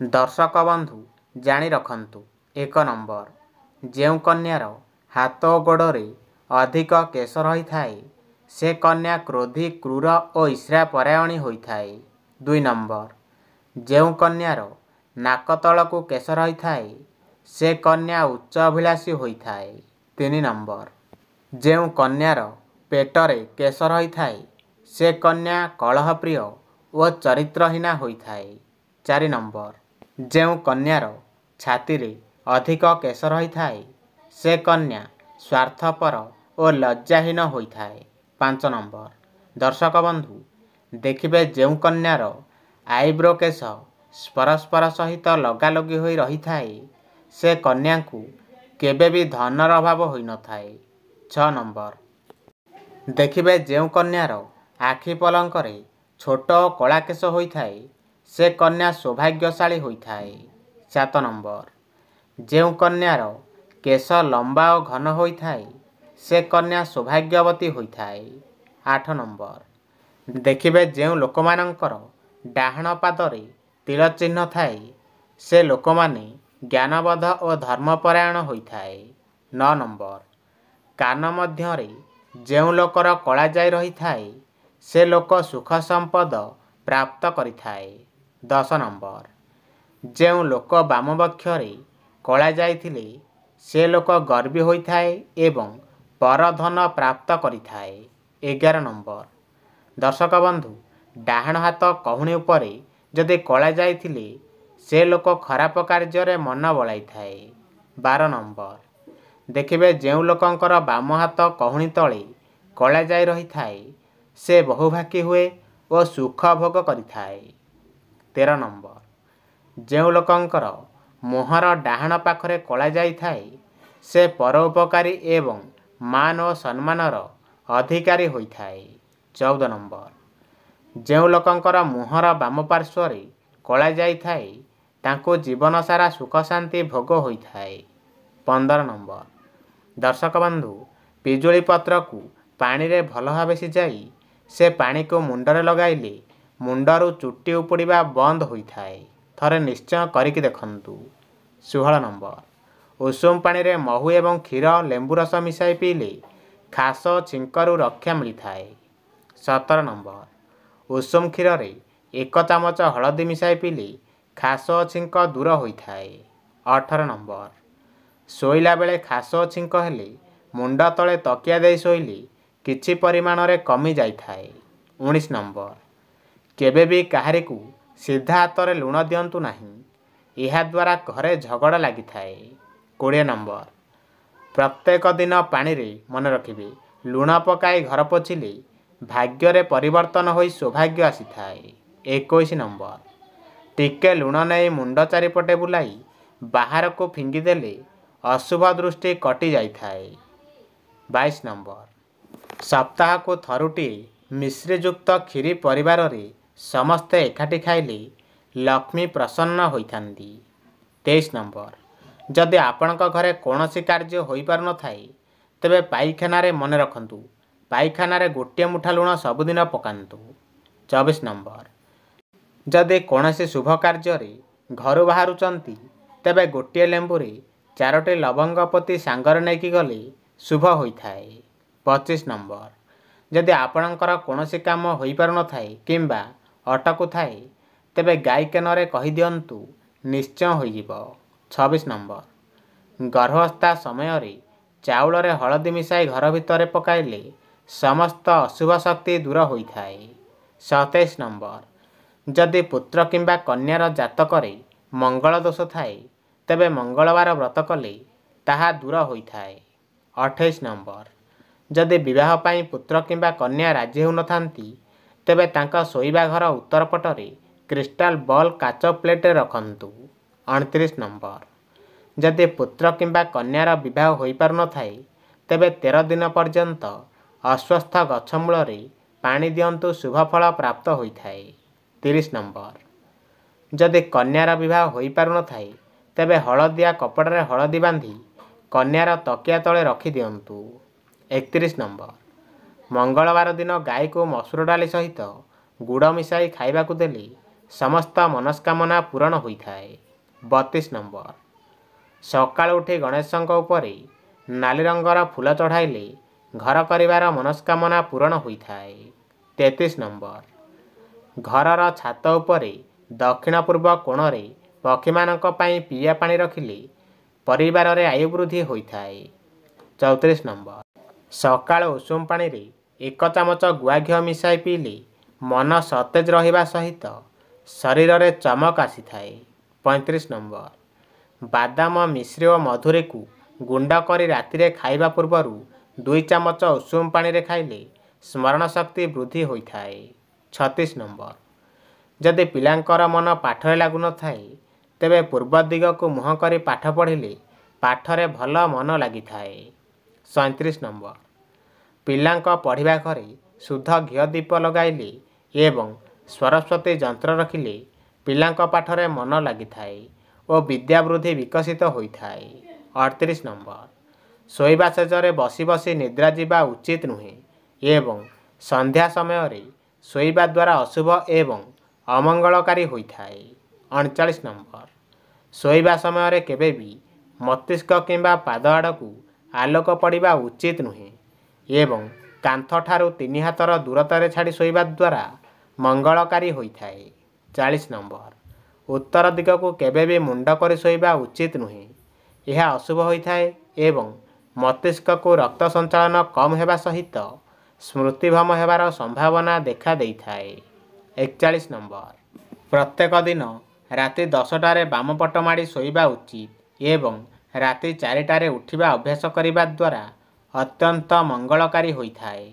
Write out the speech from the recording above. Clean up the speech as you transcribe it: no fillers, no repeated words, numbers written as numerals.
दर्शक बंधु जानी रखंतु। 1 नंबर जेउ कन्यार हाथ ओ गोड़े अधिक केश रही थाए से कन्या क्रोधी क्रूर और ईर्ष्या परायणी होइथाए। 2 नंबर जेउ कन्यार नाक तलकू केश रही थाए से कन्या उच्च अभिलाषी होइथाए। 3 नंबर जेउ कन्यार पेटरे केश रही थाए से कन्या कलह प्रिय और चरित्रहीना होइथाए। 4 नंबर जेउ कन्यार छाती रे अधिक केश रही थाए से कन्या स्वार्थपर और लज्जाहीन होइथाए। 5 नंबर दर्शक बंधु देखिबे जेउ कन्यार आईब्रो केश परस्पर सहित लगालगी होई रही थाए से कन्या को केबे भी धनर अभाव होई न थाए। 6 नंबर देखिबे जेउ कन्यार आखि पलंकरे छोट और कला केश होई थाए से कन्या सौभाग्यशाली होइथाए। 7 नंबर जेउ कन्यार केश लंबा और घन होइथाए से कन्या सौभाग्यवती होइथाए। 8 नंबर देखिबे जेउ लोकमानंकर डाहाण पादरे तिल चिन्ह थाए से लोकमाने ज्ञानबोध और धर्मपरायण होइथाए। 9 नंबर कान मध्यरे जेउ लोकर कला जाई रही थाए से लोक सुख संपद प्राप्त करिथाए। 10 नंबर जेउ लोक बाम बक्षरे कला जाइथिले से लोक गर्वी होइथाए एवं परधन प्राप्त करिथाए। 11 नंबर दर्शक बंधु डाहाण हाथ कहुणी उपरे जदि कला जाइथिले से लोक खराब कार्य मन बलाई थाए। 12 नंबर देखिबे जेउ लोकंकर बाम हाथ कहुणी तले कला जाई रही थाए से बहुभाकी हुए और सुख भोग करिथाए। 13 नंबर जेउ लोकंकर मुहर डाहाण पाखरे कला जाई थाए से परोपकारी एवं मान और सम्मानर अधिकारी होइथाए। 14 नंबर जेउ लोकंकर मुहर बाम पार्श्वरे कला जाई थाए तांको जीवन सारा सुख शांति भोग होइथाए। 15 नंबर दर्शक बंधु पिजुली पत्र को पानी रे भल भावे सिजाई से पानी को मुंडरे लगाइले मुंडरू चुट्टी उपुड़िबा बंद होइथाए। थरे निश्चय करिकी देखंतु। 16 नंबर उषुम पानी रे महू एवं क्षीर लेंबू रस मिसाई पीले खास छिंकरू रक्षा मिलिथाए। 17 नंबर उषुम क्षीर रे 1 चामच हलदी मिसाई पीले खास छिंक दूर होइथाए। 18 नंबर शोइला बेले खास छिंक हेले मुंड तले तकिया दे शोइले किछि परिमाण रे कमी जाइथाए। 19 नंबर केबे भी काहारी को सीधा हाथ रे लुण दियंतु नाही एहा द्वारा घरे झगड़ा लागि थाए। 20 नंबर प्रत्येक दिन पानी रे मन रखिबे लुण पकाई घर पोछिले भाग्य रे परिवर्तन होई सौभाग्य आसी थाए। 21 नंबर टिके लुण नै मुंड चारिपटे बुलाई बाहर को फिंगी देले अशुभ दृष्टि कटि जाई थाए। 22 नंबर सप्ताह को थरुटी मिश्रीयुक्त क्षीरी परिवार रे समस्ते एकाठी खाइले लक्ष्मी प्रसन्न होइथांती। 23 नंबर जदि आपणक घरे कौनसी कार्य होई पार न थाए तेबे पाइखाना रे मन रखंतु पाइखाना रे गोटे मुठा लुण सबुदिन पकांतु। 24 नंबर जदि कौनसी शुभ कार्य रे घरु बाहरुचंती तेबे गोटे लेंबू रे 4टी लवंग पति सांगर नेकी गले शुभ होइथाए। 25 नंबर जदि आपणकर कौनसी काम होई पार न थाए किंबा अटकु थाए तेबे गाई केनरे कहि दियंतु निश्चय होइजिबो। 26 नंबर गर्भावस्था समय रे चाउल रे हलदी मिसाई घर भितर पकाइले समस्त अशुभ शक्ति दूर होइथाए। 27 नंबर जदि पुत्र किंबा कन्यार जातक रे मंगल दोष थाए तेबे मंगलवार व्रत कले ताहा दूर होइथाए। 28 नंबर जदि विवाह पाई पुत्र किंबा कन्या राजी होउ नथांती तेबे तांका सोइबा घर उत्तर पटरे क्रिस्टाल बॉल काच प्लेट रखंतु। 29 नंबर जदि पुत्र किंबा कन्यार विवाह होई पार न थाए तेबे 13 दिन पर्यंत अस्वस्थ गछ मूल रे पानी दियंतु शुभ फल प्राप्त होइथाए। 30 नंबर जदि कन्यार विवाह होई पार न थाए तेबे हलदिया कपड़ा रे हलदी बांधी कन्यार तकिया तले रखि दियंतु। 31 नंबर मंगलवार दिन गाई को मसूर डाली सहित गुड़ मिसाई खाइबाकू देले ସମସ୍ତ ମନସ୍କାମନା ପୂରଣ ହୋଇଥାଏ। 32 ନମ୍ବର ସକାଳୁ ଉଠି ଗଣେଶଙ୍କ ଉପରେ ନାଲି ରଙ୍ଗର ଫୁଲ ଚଢ଼ାଇଲେ ଘର କରିବାର ମନସ୍କାମନା ପୂରଣ ହୋଇଥାଏ। 33 ନମ୍ବର ଘରର ଛାତ ଉପରେ ଦକ୍ଷିଣ ପୂର୍ବ କୋଣରେ ପକ୍ଷୀମାନଙ୍କ ପାଇଁ ପିଇବା ପାଣି ରଖିଲେ ପରିବାରରେ ଆୟୁ ବୃଦ୍ଧି ହୋଇଥାଏ। 34 ନମ୍ବର ସକାଳ ଉଷୁମ ପାଣିରେ 1 ଚାମଚ ଗୁଆ ଘିଅ ମିଶାଇ ପିଇଲେ ମନ ସତେଜ ରହିବା ସହିତ ଶରୀରରେ ଚମକ ଆସିଥାଏ। 35 ନମ୍ବର ବାଦାମ ମିଶ୍ରି ଓ ମଧୁରୀକୁ ଗୁଣ୍ଡ କରି ରାତିରେ ଖାଇବା ପୂର୍ବରୁ 2 ଚାମଚ ଉଷୁମ ପାଣିରେ ଖାଇଲେ ସ୍ମରଣ ଶକ୍ତି ବୃଦ୍ଧି ହୋଇଥାଏ। 36 ନମ୍ବର ଯଦି ପିଲାଙ୍କର ମନ ପାଠରେ ଲାଗୁନଥାଏ ତେବେ ପୂର୍ବ ଦିଗକୁ ମୁହଁ କରି ପାଠ ପଢ଼ିଲେ ପାଠରେ ଭଲ ମନ ଲାଗିଥାଏ। 37 ନମ୍ବର ପିଲାଙ୍କ ପଢ଼ିବା ଘରେ ଶୁଦ୍ଧ ଘିଅ ଦୀପ ଲଗାଇଲେ ଏବଂ ସରସ୍ୱତୀ ଯନ୍ତ୍ର ରଖିଲେ ପିଲାଙ୍କ ପାଠରେ ମନ ଲାଗିଥାଏ ଓ ବିଦ୍ୟା ବୃଦ୍ଧି ବିକଶିତ ହୋଇଥାଏ। 38 ନମ୍ବର ଶୋଇବା ଶେଯରେ ବସି ବସି ନିଦ୍ରା ଯିବା ଉଚିତ ନୁହେଁ ଏବଂ ସନ୍ଧ୍ୟା ସମୟରେ ଶୋଇବା ଦ୍ୱାରା ଅଶୁଭ ଏବଂ ଅମଙ୍ଗଳକାରୀ ହୋଇଥାଏ। 39 ନମ୍ବର ଶୋଇବା ସମୟରେ କେବେ ବି ମସ୍ତିଷ୍କ କିମ୍ବା ପାଦ ଆଡ଼କୁ ଆଲୋକ ପଡ଼ିବା ଉଚିତ ନୁହେଁ ଏବଂ କାନ୍ଥଠାରୁ 3 ହାତର ଦୂରତାରେ ଛାଡ଼ି ଶୋଇବା ଦ୍ୱାରା ମଙ୍ଗଳକାରୀ ହୋଇଥାଏ। 40 ନମ୍ବର ଉତ୍ତର ଦିଗକୁ କେବେ ବି ମୁଣ୍ଡ କରି ଶୋଇବା ଉଚିତ ନୁହେଁ। ଏହା ଅଶୁଭ ହୋଇଥାଏ ଏବଂ ମସ୍ତିଷ୍କକୁ ରକ୍ତ ସଞ୍ଚାଳନ କମ୍ ହେବା ସହିତ ସ୍ମୃତିଭ୍ରମ ହେବାର ସମ୍ଭାବନା ଦେଖା ଦେଇଥାଏ। 41 ନମ୍ବର ପ୍ରତ୍ୟେକ ଦିନ ରାତି 10ଟାରେ ବାମ ପଟ ମାଡ଼ି ଶୋଇବା ଉଚିତ ଏବଂ ରାତି 4ଟାରେ ଉଠିବା ଅଭ୍ୟାସ କରିବା ଦ୍ୱାରା ଅତ୍ୟନ୍ତ ମଙ୍ଗଳକାରୀ ହୋଇଥାଏ।